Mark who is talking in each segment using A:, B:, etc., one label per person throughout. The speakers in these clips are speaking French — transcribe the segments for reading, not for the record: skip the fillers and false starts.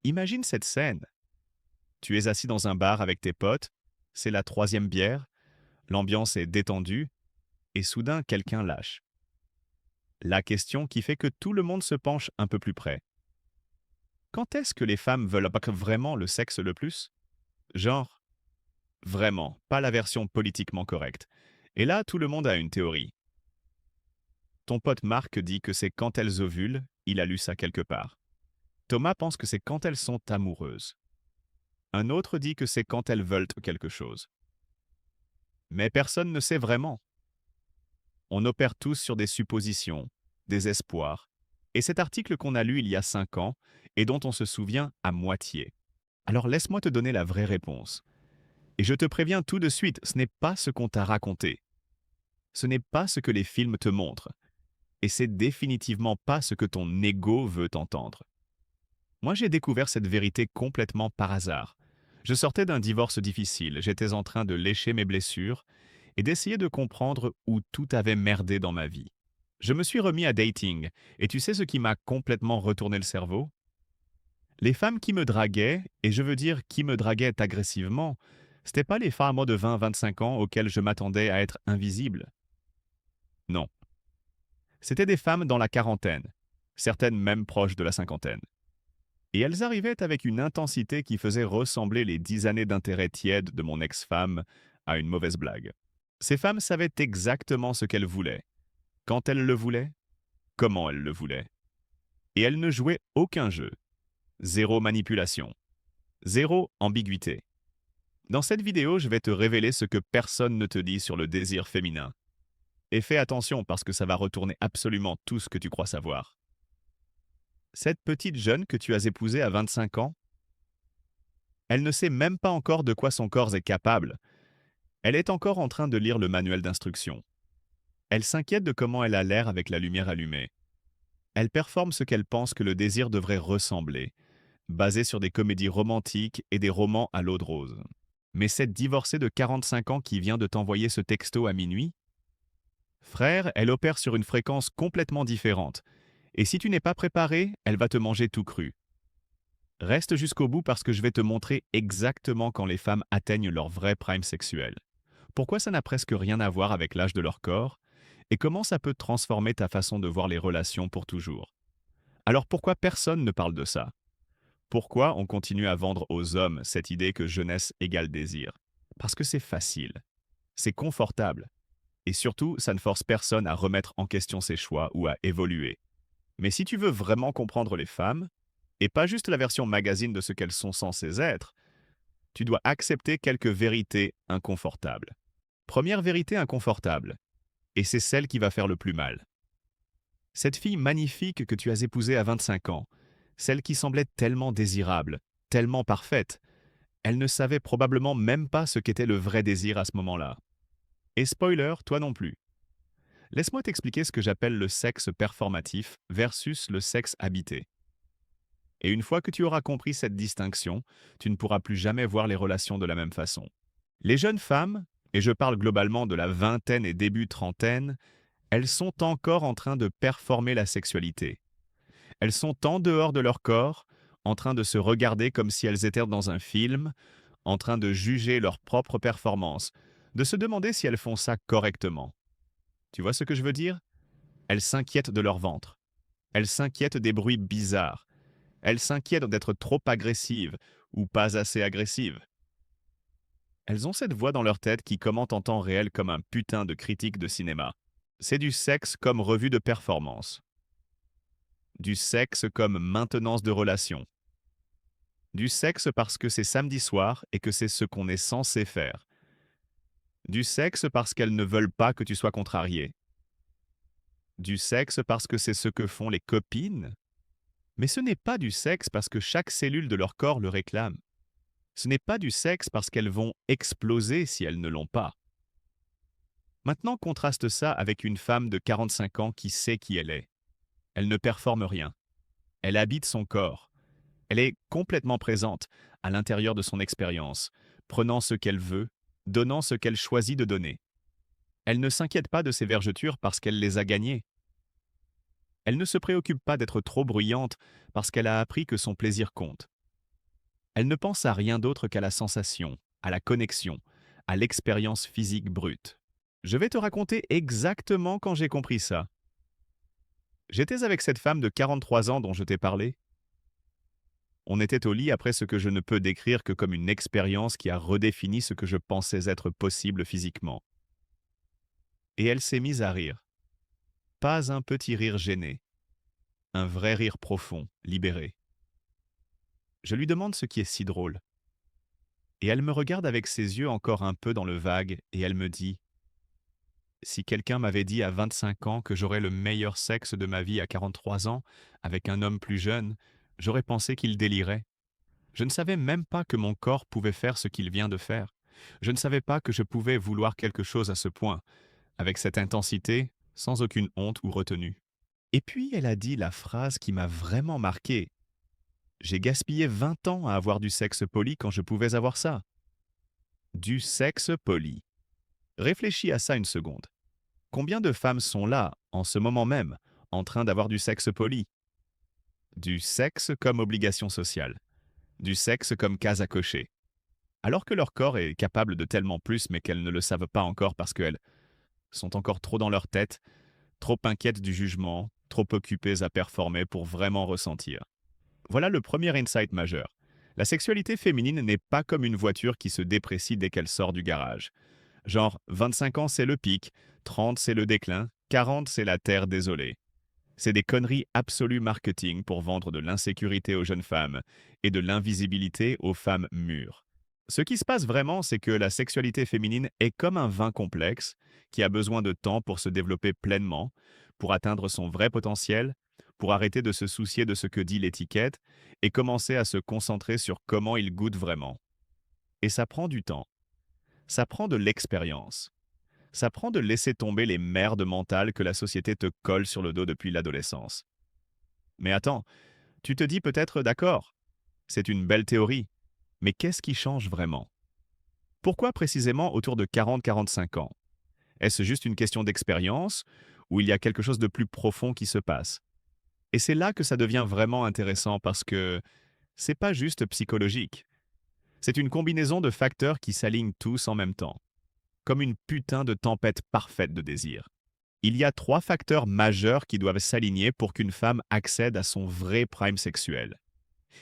A: Imagine cette scène. Tu es assis dans un bar avec tes potes, c'est la troisième bière, l'ambiance est détendue, et soudain quelqu'un lâche. La question qui fait que tout le monde se penche un peu plus près. Quand est-ce que les femmes veulent vraiment le sexe le plus? Genre, vraiment, pas la version politiquement correcte. Et là, tout le monde a une théorie. Ton pote Marc dit que c'est quand elles ovulent, il a lu ça quelque part. Thomas pense que c'est quand elles sont amoureuses. Un autre dit que c'est quand elles veulent quelque chose. Mais personne ne sait vraiment. On opère tous sur des suppositions, des espoirs, et cet article qu'on a lu il y a 5 ans et dont on se souvient à moitié. Alors laisse-moi te donner la vraie réponse. Et je te préviens tout de suite, ce n'est pas ce qu'on t'a raconté. Ce n'est pas ce que les films te montrent. Et c'est définitivement pas ce que ton ego veut entendre. Moi, j'ai découvert cette vérité complètement par hasard. Je sortais d'un divorce difficile, j'étais en train de lécher mes blessures et d'essayer de comprendre où tout avait merdé dans ma vie. Je me suis remis à dating, et tu sais ce qui m'a complètement retourné le cerveau? Les femmes qui me draguaient, et je veux dire qui me draguaient agressivement, c'était pas les femmes de 20-25 ans auxquelles je m'attendais à être invisible. Non. C'était des femmes dans la quarantaine, certaines même proches de la cinquantaine. Et elles arrivaient avec une intensité qui faisait ressembler les 10 années d'intérêt tiède de mon ex-femme à une mauvaise blague. Ces femmes savaient exactement ce qu'elles voulaient, quand elles le voulaient, comment elles le voulaient. Et elles ne jouaient aucun jeu. Zéro manipulation. Zéro ambiguïté. Dans cette vidéo, je vais te révéler ce que personne ne te dit sur le désir féminin. Et fais attention parce que ça va retourner absolument tout ce que tu crois savoir. Cette petite jeune que tu as épousée à 25 ans, elle ne sait même pas encore de quoi son corps est capable. Elle est encore en train de lire le manuel d'instruction. Elle s'inquiète de comment elle a l'air avec la lumière allumée. Elle performe ce qu'elle pense que le désir devrait ressembler, basé sur des comédies romantiques et des romans à l'eau de rose. Mais cette divorcée de 45 ans qui vient de t'envoyer ce texto à minuit, frère, elle opère sur une fréquence complètement différente. Et si tu n'es pas préparé, elle va te manger tout cru. Reste jusqu'au bout parce que je vais te montrer exactement quand les femmes atteignent leur vrai prime sexuel. Pourquoi ça n'a presque rien à voir avec l'âge de leur corps et comment ça peut transformer ta façon de voir les relations pour toujours. Alors pourquoi personne ne parle de ça? Pourquoi on continue à vendre aux hommes cette idée que jeunesse égale désir? Parce que c'est facile, c'est confortable, et surtout, ça ne force personne à remettre en question ses choix ou à évoluer. Mais si tu veux vraiment comprendre les femmes, et pas juste la version magazine de ce qu'elles sont censées être, tu dois accepter quelques vérités inconfortables. Première vérité inconfortable, et c'est celle qui va faire le plus mal. Cette fille magnifique que tu as épousée à 25 ans, celle qui semblait tellement désirable, tellement parfaite, elle ne savait probablement même pas ce qu'était le vrai désir à ce moment-là. Et spoiler, toi non plus. Laisse-moi t'expliquer ce que j'appelle le sexe performatif versus le sexe habité. Et une fois que tu auras compris cette distinction, tu ne pourras plus jamais voir les relations de la même façon. Les jeunes femmes, et je parle globalement de la vingtaine et début trentaine, elles sont encore en train de performer la sexualité. Elles sont en dehors de leur corps, en train de se regarder comme si elles étaient dans un film, en train de juger leur propre performance, de se demander si elles font ça correctement. Tu vois ce que je veux dire? Elles s'inquiètent de leur ventre. Elles s'inquiètent des bruits bizarres. Elles s'inquiètent d'être trop agressives ou pas assez agressives. Elles ont cette voix dans leur tête qui commente en temps réel comme un putain de critique de cinéma. C'est du sexe comme revue de performance. Du sexe comme maintenance de relation. Du sexe parce que c'est samedi soir et que c'est ce qu'on est censé faire. Du sexe parce qu'elles ne veulent pas que tu sois contrarié. Du sexe parce que c'est ce que font les copines. Mais ce n'est pas du sexe parce que chaque cellule de leur corps le réclame. Ce n'est pas du sexe parce qu'elles vont exploser si elles ne l'ont pas. Maintenant, contraste ça avec une femme de 45 ans qui sait qui elle est. Elle ne performe rien. Elle habite son corps. Elle est complètement présente à l'intérieur de son expérience, prenant ce qu'elle veut, donnant ce qu'elle choisit de donner. Elle ne s'inquiète pas de ses vergetures parce qu'elle les a gagnées. Elle ne se préoccupe pas d'être trop bruyante parce qu'elle a appris que son plaisir compte. Elle ne pense à rien d'autre qu'à la sensation, à la connexion, à l'expérience physique brute. Je vais te raconter exactement quand j'ai compris ça. J'étais avec cette femme de 43 ans dont je t'ai parlé. On était au lit après ce que je ne peux décrire que comme une expérience qui a redéfini ce que je pensais être possible physiquement. Et elle s'est mise à rire. Pas un petit rire gêné, un vrai rire profond, libéré. Je lui demande ce qui est si drôle. Et elle me regarde avec ses yeux encore un peu dans le vague et elle me dit: si quelqu'un m'avait dit à 25 ans que j'aurais le meilleur sexe de ma vie à 43 ans, avec un homme plus jeune, j'aurais pensé qu'il délirait. Je ne savais même pas que mon corps pouvait faire ce qu'il vient de faire. Je ne savais pas que je pouvais vouloir quelque chose à ce point, avec cette intensité, sans aucune honte ou retenue. Et puis elle a dit la phrase qui m'a vraiment marqué. J'ai gaspillé 20 ans à avoir du sexe poli quand je pouvais avoir ça. Du sexe poli. Réfléchis à ça une seconde. Combien de femmes sont là, en ce moment même, en train d'avoir du sexe poli? Du sexe comme obligation sociale. Du sexe comme case à cocher. Alors que leur corps est capable de tellement plus mais qu'elles ne le savent pas encore parce qu'elles sont encore trop dans leur tête, trop inquiètes du jugement, trop occupées à performer pour vraiment ressentir. Voilà le premier insight majeur. La sexualité féminine n'est pas comme une voiture qui se déprécie dès qu'elle sort du garage. Genre, 25 ans c'est le pic, 30 c'est le déclin, 40 c'est la terre désolée. C'est des conneries absolues marketing pour vendre de l'insécurité aux jeunes femmes et de l'invisibilité aux femmes mûres. Ce qui se passe vraiment, c'est que la sexualité féminine est comme un vin complexe qui a besoin de temps pour se développer pleinement, pour atteindre son vrai potentiel, pour arrêter de se soucier de ce que dit l'étiquette et commencer à se concentrer sur comment il goûte vraiment. Et ça prend du temps. Ça prend de l'expérience. Ça prend de laisser tomber les merdes mentales que la société te colle sur le dos depuis l'adolescence. Mais attends, tu te dis peut-être d'accord, c'est une belle théorie, mais qu'est-ce qui change vraiment? Pourquoi précisément autour de 40-45 ans? Est-ce juste une question d'expérience ou il y a quelque chose de plus profond qui se passe? Et c'est là que ça devient vraiment intéressant parce que c'est pas juste psychologique. C'est une combinaison de facteurs qui s'alignent tous en même temps, comme une putain de tempête parfaite de désir. Il y a 3 facteurs majeurs qui doivent s'aligner pour qu'une femme accède à son vrai prime sexuel.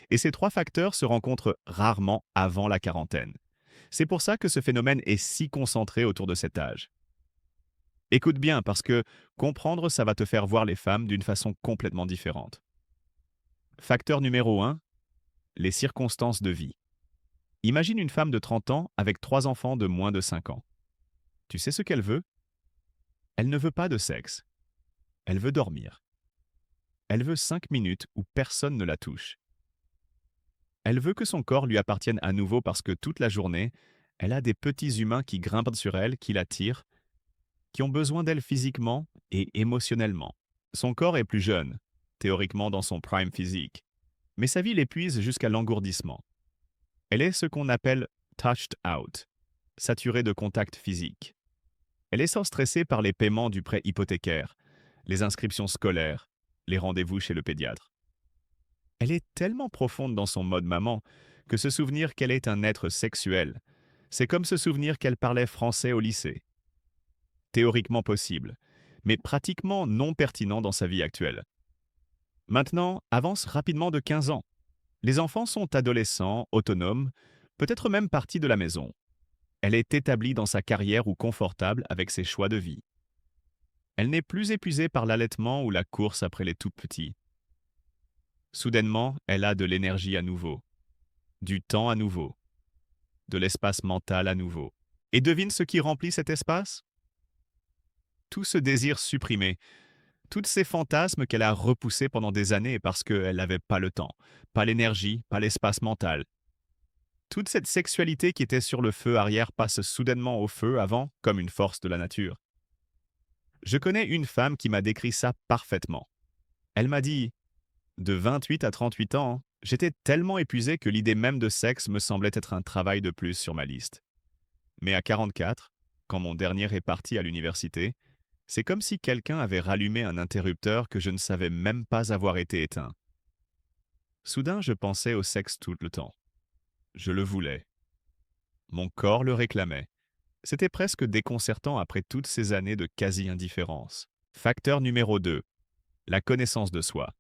A: Et ces 3 facteurs se rencontrent rarement avant la quarantaine. C'est pour ça que ce phénomène est si concentré autour de cet âge. Écoute bien, parce que comprendre, ça va te faire voir les femmes d'une façon complètement différente. Facteur numéro 1, les circonstances de vie. Imagine une femme de 30 ans avec 3 enfants de moins de 5 ans. Tu sais ce qu'elle veut? Elle ne veut pas de sexe. Elle veut dormir. Elle veut 5 minutes où personne ne la touche. Elle veut que son corps lui appartienne à nouveau parce que toute la journée, elle a des petits humains qui grimpent sur elle, qui l'attirent, qui ont besoin d'elle physiquement et émotionnellement. Son corps est plus jeune, théoriquement dans son prime physique, mais sa vie l'épuise jusqu'à l'engourdissement. Elle est ce qu'on appelle touched out, saturée de contact physique. Elle est sans stresser par les paiements du prêt hypothécaire, les inscriptions scolaires, les rendez-vous chez le pédiatre. Elle est tellement profonde dans son mode maman que se souvenir qu'elle est un être sexuel, c'est comme se souvenir qu'elle parlait français au lycée. Théoriquement possible, mais pratiquement non pertinent dans sa vie actuelle. Maintenant, avance rapidement de 15 ans. Les enfants sont adolescents, autonomes, peut-être même partis de la maison. Elle est établie dans sa carrière ou confortable avec ses choix de vie. Elle n'est plus épuisée par l'allaitement ou la course après les tout petits. Soudainement, elle a de l'énergie à nouveau, du temps à nouveau, de l'espace mental à nouveau. Et devine ce qui remplit cet espace? Tout ce désir supprimé, tous ces fantasmes qu'elle a repoussés pendant des années parce qu'elle n'avait pas le temps, pas l'énergie, pas l'espace mental. Toute cette sexualité qui était sur le feu arrière passe soudainement au feu avant, comme une force de la nature. Je connais une femme qui m'a décrit ça parfaitement. Elle m'a dit: de 28 à 38 ans, j'étais tellement épuisé que l'idée même de sexe me semblait être un travail de plus sur ma liste. Mais à 44, quand mon dernier est parti à l'université, c'est comme si quelqu'un avait rallumé un interrupteur que je ne savais même pas avoir été éteint. Soudain, je pensais au sexe tout le temps. Je le voulais. Mon corps le réclamait. C'était presque déconcertant après toutes ces années de quasi-indifférence. Facteur numéro 2. La connaissance de soi.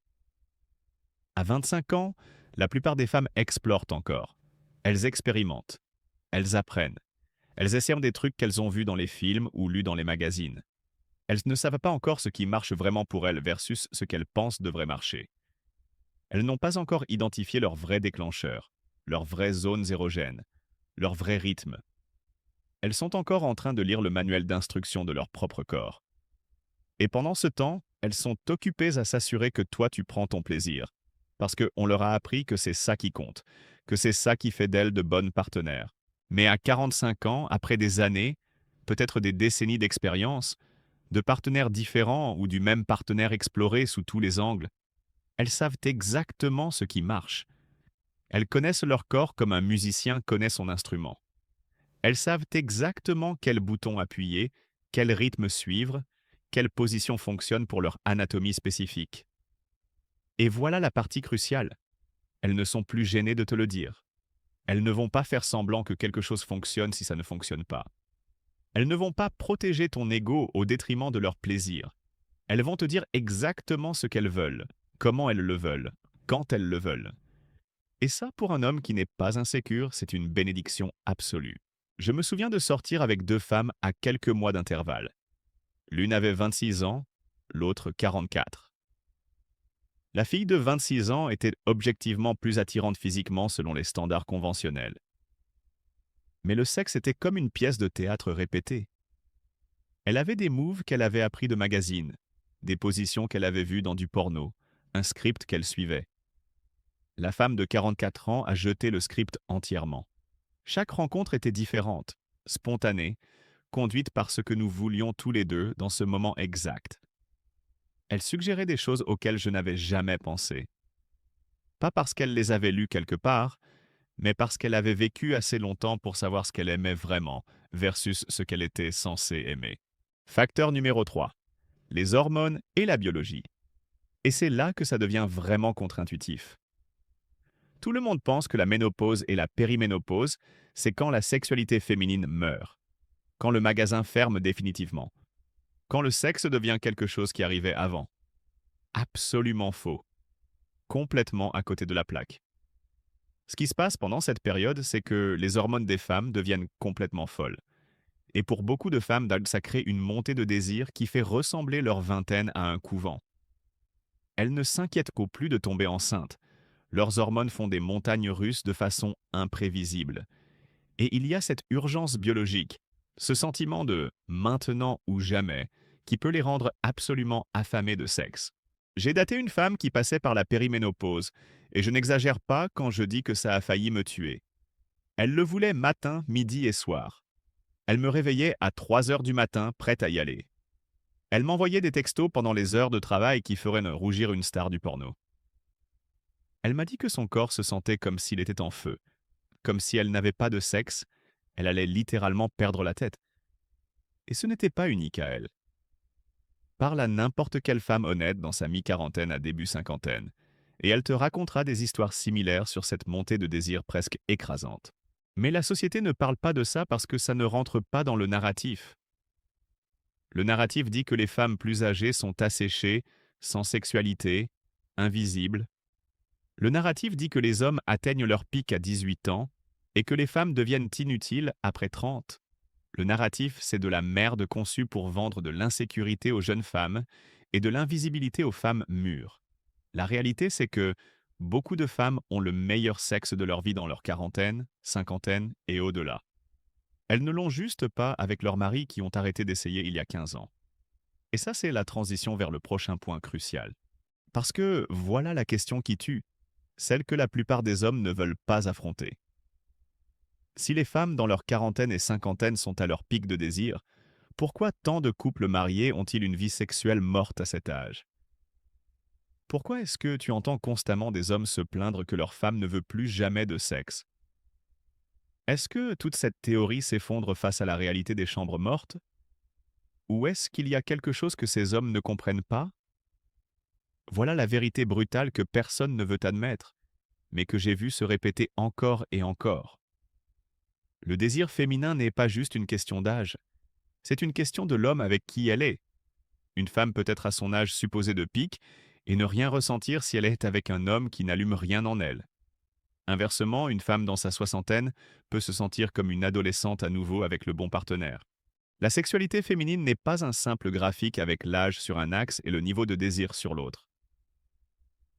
A: À 25 ans, la plupart des femmes explorent encore. Elles expérimentent. Elles apprennent. Elles essaient des trucs qu'elles ont vus dans les films ou lus dans les magazines. Elles ne savent pas encore ce qui marche vraiment pour elles versus ce qu'elles pensent devrait marcher. Elles n'ont pas encore identifié leur vrai déclencheur, leurs vraies zones érogènes, leur vrai rythme. Elles sont encore en train de lire le manuel d'instruction de leur propre corps. Et pendant ce temps, elles sont occupées à s'assurer que toi tu prends ton plaisir. Parce qu'on leur a appris que c'est ça qui compte, que c'est ça qui fait d'elles de bonnes partenaires. Mais à 45 ans, après des années, peut-être des décennies d'expérience, de partenaires différents ou du même partenaire exploré sous tous les angles, elles savent exactement ce qui marche. Elles connaissent leur corps comme un musicien connaît son instrument. Elles savent exactement quel bouton appuyer, quel rythme suivre, quelle position fonctionne pour leur anatomie spécifique. Et voilà la partie cruciale. Elles ne sont plus gênées de te le dire. Elles ne vont pas faire semblant que quelque chose fonctionne si ça ne fonctionne pas. Elles ne vont pas protéger ton ego au détriment de leur plaisir. Elles vont te dire exactement ce qu'elles veulent, comment elles le veulent, quand elles le veulent. Et ça, pour un homme qui n'est pas insécure, c'est une bénédiction absolue. Je me souviens de sortir avec deux femmes à quelques mois d'intervalle. L'une avait 26 ans, l'autre 44. La fille de 26 ans était objectivement plus attirante physiquement selon les standards conventionnels. Mais le sexe était comme une pièce de théâtre répétée. Elle avait des moves qu'elle avait appris de magazines, des positions qu'elle avait vues dans du porno, un script qu'elle suivait. La femme de 44 ans a jeté le script entièrement. Chaque rencontre était différente, spontanée, conduite par ce que nous voulions tous les deux dans ce moment exact. Elle suggérait des choses auxquelles je n'avais jamais pensé. Pas parce qu'elle les avait lues quelque part, mais parce qu'elle avait vécu assez longtemps pour savoir ce qu'elle aimait vraiment versus ce qu'elle était censée aimer. Facteur numéro 3. Les hormones et la biologie. Et c'est là que ça devient vraiment contre-intuitif. Tout le monde pense que la ménopause et la périménopause, c'est quand la sexualité féminine meurt, quand le magasin ferme définitivement, quand le sexe devient quelque chose qui arrivait avant. Absolument faux. Complètement à côté de la plaque. Ce qui se passe pendant cette période, c'est que les hormones des femmes deviennent complètement folles. Et pour beaucoup de femmes, ça crée une montée de désir qui fait ressembler leur vingtaine à un couvent. Elles ne s'inquiètent qu'au plus de tomber enceintes. Leurs hormones font des montagnes russes de façon imprévisible. Et il y a cette urgence biologique, ce sentiment de maintenant ou jamais, qui peut les rendre absolument affamées de sexe. J'ai daté une femme qui passait par la périménopause, et je n'exagère pas quand je dis que ça a failli me tuer. Elle le voulait matin, midi et soir. Elle me réveillait à 3 heures du matin, prête à y aller. Elle m'envoyait des textos pendant les heures de travail qui feraient rougir une star du porno. Elle m'a dit que son corps se sentait comme s'il était en feu, comme si elle n'avait pas de sexe, elle allait littéralement perdre la tête. Et ce n'était pas unique à elle. Parle à n'importe quelle femme honnête dans sa mi-quarantaine à début cinquantaine, et elle te racontera des histoires similaires sur cette montée de désir presque écrasante. Mais la société ne parle pas de ça parce que ça ne rentre pas dans le narratif. Le narratif dit que les femmes plus âgées sont asséchées, sans sexualité, invisibles. Le narratif dit que les hommes atteignent leur pic à 18 ans et que les femmes deviennent inutiles après 30. Le narratif, c'est de la merde conçue pour vendre de l'insécurité aux jeunes femmes et de l'invisibilité aux femmes mûres. La réalité, c'est que beaucoup de femmes ont le meilleur sexe de leur vie dans leur quarantaine, cinquantaine et au-delà. Elles ne l'ont juste pas avec leurs maris qui ont arrêté d'essayer il y a 15 ans. Et ça, c'est la transition vers le prochain point crucial. Parce que voilà la question qui tue, celle que la plupart des hommes ne veulent pas affronter. Si les femmes dans leur quarantaine et cinquantaine sont à leur pic de désir, pourquoi tant de couples mariés ont-ils une vie sexuelle morte à cet âge? Pourquoi est-ce que tu entends constamment des hommes se plaindre que leur femme ne veut plus jamais de sexe? Est-ce que toute cette théorie s'effondre face à la réalité des chambres mortes? Ou est-ce qu'il y a quelque chose que ces hommes ne comprennent pas? Voilà la vérité brutale que personne ne veut admettre, mais que j'ai vu se répéter encore et encore. Le désir féminin n'est pas juste une question d'âge, c'est une question de l'homme avec qui elle est. Une femme peut être à son âge supposé de pic et ne rien ressentir si elle est avec un homme qui n'allume rien en elle. Inversement, une femme dans sa soixantaine peut se sentir comme une adolescente à nouveau avec le bon partenaire. La sexualité féminine n'est pas un simple graphique avec l'âge sur un axe et le niveau de désir sur l'autre.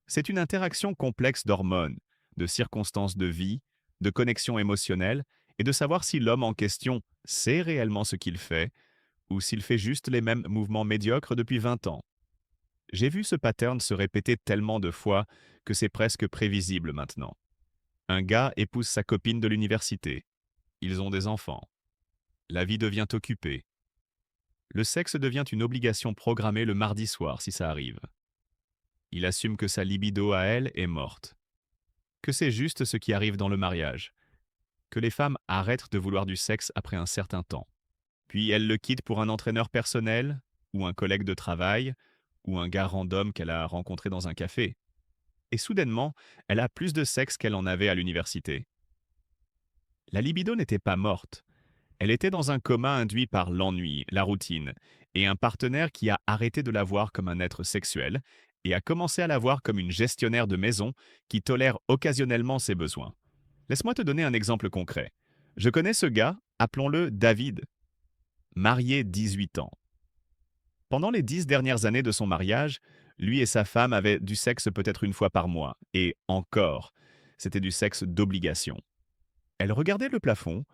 A: C'est une interaction complexe d'hormones, de circonstances de vie, de connexions émotionnelles et de savoir si l'homme en question sait réellement ce qu'il fait ou s'il fait juste les mêmes mouvements médiocres depuis 20 ans. J'ai vu ce pattern se répéter tellement de fois que c'est presque prévisible maintenant. Un gars épouse sa copine de l'université. Ils ont des enfants. La vie devient occupée. Le sexe devient une obligation programmée le mardi soir si ça arrive. Il assume que sa libido à elle est morte. Que c'est juste ce qui arrive dans le mariage. Que les femmes arrêtent de vouloir du sexe après un certain temps. Puis elles le quittent pour un entraîneur personnel, ou un collègue de travail, ou un gars random qu'elle a rencontré dans un café. Et soudainement, elle a plus de sexe qu'elle en avait à l'université. La libido n'était pas morte. Elle était dans un coma induit par l'ennui, la routine, et un partenaire qui a arrêté de la voir comme un être sexuel et a commencé à la voir comme une gestionnaire de maison qui tolère occasionnellement ses besoins. Laisse-moi te donner un exemple concret. Je connais ce gars, appelons-le David, marié 18 ans. Pendant les 10 dernières années de son mariage, lui et sa femme avaient du sexe peut-être une fois par mois, et encore, c'était du sexe d'obligation. Elle regardait le plafond,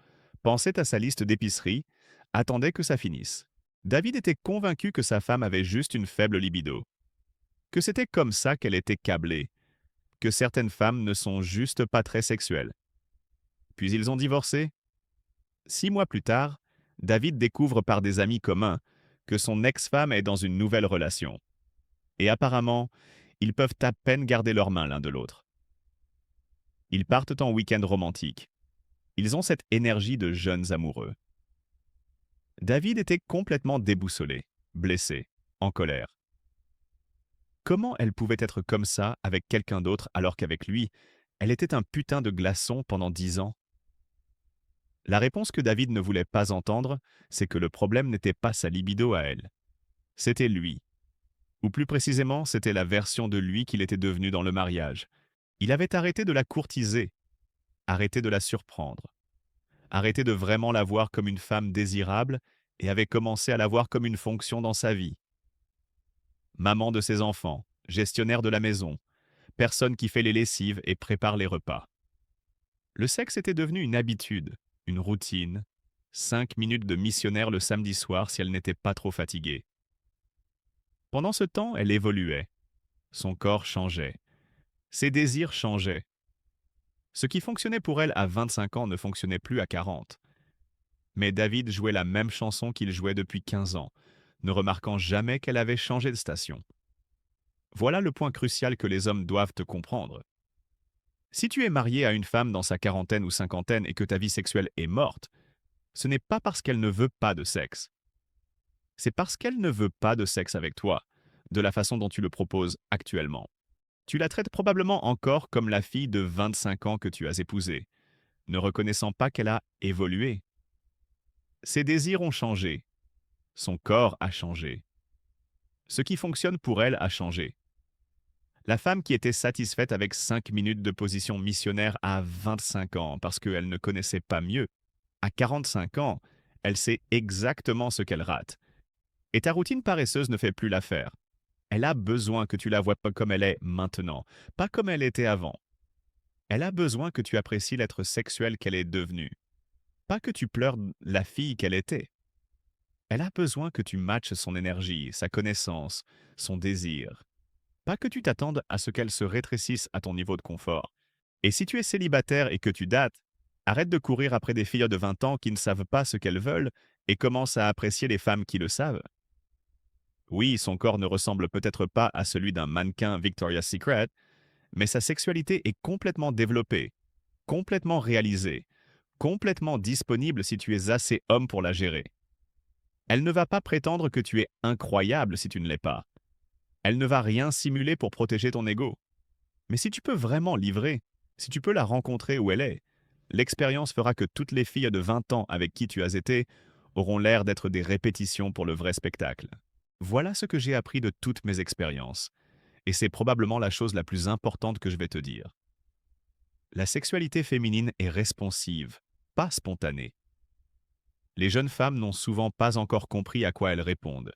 A: pensait à sa liste d'épicerie, attendait que ça finisse. David était convaincu que sa femme avait juste une faible libido, que c'était comme ça qu'elle était câblée, que certaines femmes ne sont juste pas très sexuelles. Puis ils ont divorcé. 6 mois plus tard, David découvre par des amis communs que son ex-femme est dans une nouvelle relation. Et apparemment, ils peuvent à peine garder leurs mains l'un de l'autre. Ils partent en week-end romantique. Ils ont cette énergie de jeunes amoureux. David était complètement déboussolé, blessé, en colère. Comment elle pouvait être comme ça avec quelqu'un d'autre alors qu'avec lui, elle était un putain de glaçon pendant 10 ans? La réponse que David ne voulait pas entendre, c'est que le problème n'était pas sa libido à elle. C'était lui. Ou plus précisément, c'était la version de lui qu'il était devenu dans le mariage. Il avait arrêté de la courtiser, arrêté de la surprendre, arrêté de vraiment la voir comme une femme désirable et avait commencé à la voir comme une fonction dans sa vie. Maman de ses enfants, gestionnaire de la maison, personne qui fait les lessives et prépare les repas. Le sexe était devenu une habitude, une routine, 5 minutes de missionnaire le samedi soir si elle n'était pas trop fatiguée. Pendant ce temps, elle évoluait. Son corps changeait. Ses désirs changeaient. Ce qui fonctionnait pour elle à 25 ans ne fonctionnait plus à 40. Mais David jouait la même chanson qu'il jouait depuis 15 ans, ne remarquant jamais qu'elle avait changé de station. Voilà le point crucial que les hommes doivent te comprendre. Si tu es marié à une femme dans sa quarantaine ou cinquantaine et que ta vie sexuelle est morte, ce n'est pas parce qu'elle ne veut pas de sexe. C'est parce qu'elle ne veut pas de sexe avec toi, de la façon dont tu le proposes actuellement. Tu la traites probablement encore comme la fille de 25 ans que tu as épousée, ne reconnaissant pas qu'elle a évolué. Ses désirs ont changé. Son corps a changé. Ce qui fonctionne pour elle a changé. La femme qui était satisfaite avec 5 minutes de position missionnaire à 25 ans parce qu'elle ne connaissait pas mieux, à 45 ans, elle sait exactement ce qu'elle rate. Et ta routine paresseuse ne fait plus l'affaire. Elle a besoin que tu la vois pas comme elle est maintenant, pas comme elle était avant. Elle a besoin que tu apprécies l'être sexuel qu'elle est devenue, pas que tu pleures la fille qu'elle était. Elle a besoin que tu matches son énergie, sa connaissance, son désir. Pas que tu t'attendes à ce qu'elle se rétrécisse à ton niveau de confort. Et si tu es célibataire et que tu dates, arrête de courir après des filles de 20 ans qui ne savent pas ce qu'elles veulent et commence à apprécier les femmes qui le savent. Oui, son corps ne ressemble peut-être pas à celui d'un mannequin Victoria's Secret, mais sa sexualité est complètement développée, complètement réalisée, complètement disponible si tu es assez homme pour la gérer. Elle ne va pas prétendre que tu es incroyable si tu ne l'es pas. Elle ne va rien simuler pour protéger ton ego. Mais si tu peux vraiment livrer, Si tu peux la rencontrer où elle est, l'expérience fera que toutes les filles de 20 ans avec qui tu as été auront l'air d'être des répétitions pour le vrai spectacle. Voilà ce que j'ai appris de toutes mes expériences, et c'est probablement la chose la plus importante que je vais te dire. La sexualité féminine est responsive, pas spontanée. Les jeunes femmes n'ont souvent pas encore compris à quoi elles répondent.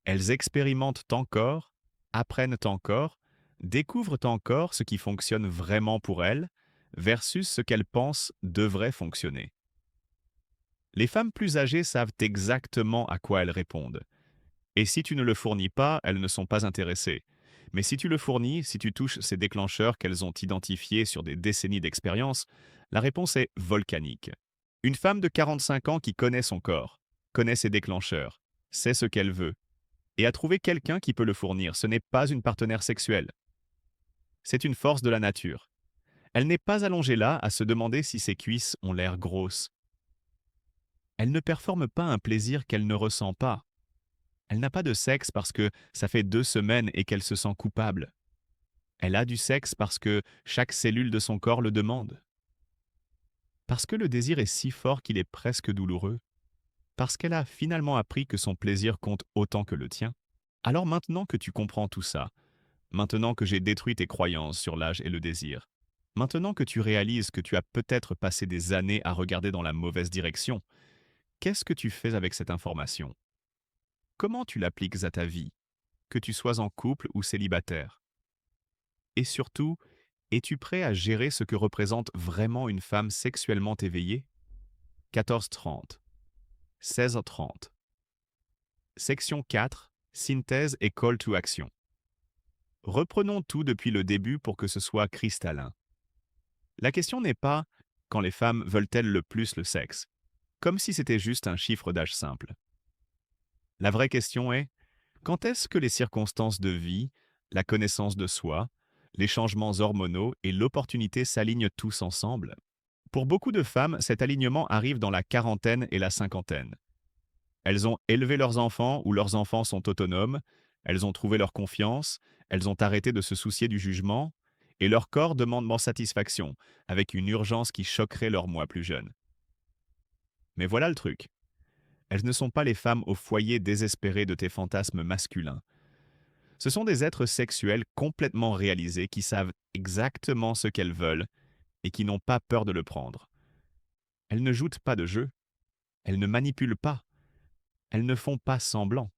A: Elles expérimentent encore, apprennent encore, découvrent encore ce qui fonctionne vraiment pour elles, versus ce qu'elles pensent devrait fonctionner. Les femmes plus âgées savent exactement à quoi elles répondent. Et si tu ne le fournis pas, elles ne sont pas intéressées. Mais si tu le fournis, si tu touches ces déclencheurs qu'elles ont identifiés sur des décennies d'expérience, la réponse est volcanique. Une femme de 45 ans qui connaît son corps, connaît ses déclencheurs, sait ce qu'elle veut, et a trouvé quelqu'un qui peut le fournir, ce n'est pas une partenaire sexuelle. C'est une force de la nature. Elle n'est pas allongée là à se demander si ses cuisses ont l'air grosses. Elle ne performe pas un plaisir qu'elle ne ressent pas. Elle n'a pas de sexe parce que ça fait 2 semaines et qu'elle se sent coupable. Elle a du sexe parce que chaque cellule de son corps le demande. Parce que le désir est si fort qu'il est presque douloureux. Parce qu'elle a finalement appris que son plaisir compte autant que le tien. Alors maintenant que tu comprends tout ça, maintenant que j'ai détruit tes croyances sur l'âge et le désir, maintenant que tu réalises que tu as peut-être passé des années à regarder dans la mauvaise direction, qu'est-ce que tu fais avec cette information? Comment tu l'appliques à ta vie, que tu sois en couple ou célibataire? Et surtout, es-tu prêt à gérer ce que représente vraiment une femme sexuellement éveillée? 14h30, 16h30. Section 4, synthèse et call to action. Reprenons tout depuis le début pour que ce soit cristallin. La question n'est pas quand les femmes veulent-elles le plus le sexe, comme si c'était juste un chiffre d'âge simple. La vraie question est quand est-ce que les circonstances de vie, la connaissance de soi, les changements hormonaux et l'opportunité s'alignent tous ensemble? Pour beaucoup de femmes, cet alignement arrive dans la quarantaine et la cinquantaine. Elles ont élevé leurs enfants ou leurs enfants sont autonomes, elles ont trouvé leur confiance, elles ont arrêté de se soucier du jugement, et leur corps demande moins satisfaction, avec une urgence qui choquerait leur moi plus jeune. Mais voilà le truc. Elles ne sont pas les femmes au foyer désespérées de tes fantasmes masculins. Ce sont des êtres sexuels complètement réalisés qui savent exactement ce qu'elles veulent et qui n'ont pas peur de le prendre. Elles ne jouent pas de jeu, elles ne manipulent pas, elles ne font pas semblant.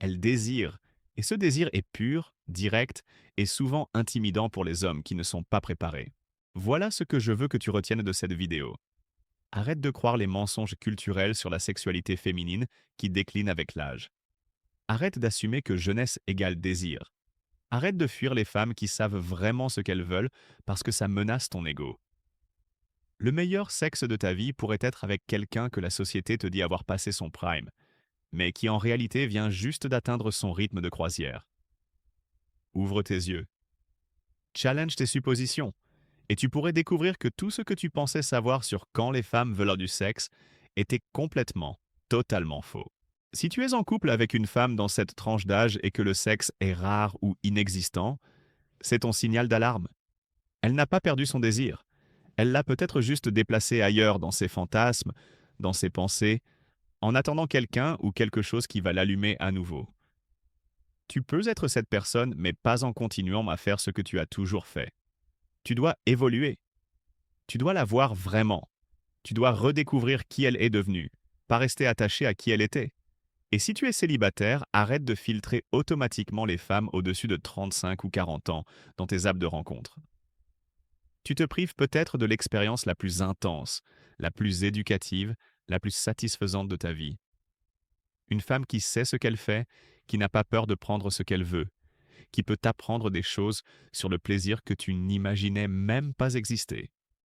A: Elles désirent, et ce désir est pur, direct et souvent intimidant pour les hommes qui ne sont pas préparés. Voilà ce que je veux que tu retiennes de cette vidéo. Arrête de croire les mensonges culturels sur la sexualité féminine qui déclinent avec l'âge. Arrête d'assumer que jeunesse égale désir. Arrête de fuir les femmes qui savent vraiment ce qu'elles veulent parce que ça menace ton ego. Le meilleur sexe de ta vie pourrait être avec quelqu'un que la société te dit avoir passé son prime, mais qui en réalité vient juste d'atteindre son rythme de croisière. Ouvre tes yeux. Challenge tes suppositions. Et tu pourrais découvrir que tout ce que tu pensais savoir sur quand les femmes veulent du sexe était complètement, totalement faux. Si tu es en couple avec une femme dans cette tranche d'âge et que le sexe est rare ou inexistant, c'est ton signal d'alarme. Elle n'a pas perdu son désir. Elle l'a peut-être juste déplacé ailleurs dans ses fantasmes, dans ses pensées, en attendant quelqu'un ou quelque chose qui va l'allumer à nouveau. Tu peux être cette personne, mais pas en continuant à faire ce que tu as toujours fait. Tu dois évoluer. Tu dois la voir vraiment. Tu dois redécouvrir qui elle est devenue, pas rester attaché à qui elle était. Et si tu es célibataire, arrête de filtrer automatiquement les femmes au-dessus de 35 ou 40 ans dans tes apps de rencontre. Tu te prives peut-être de l'expérience la plus intense, la plus éducative, la plus satisfaisante de ta vie. Une femme qui sait ce qu'elle fait, qui n'a pas peur de prendre ce qu'elle veut, qui peut t'apprendre des choses sur le plaisir que tu n'imaginais même pas exister.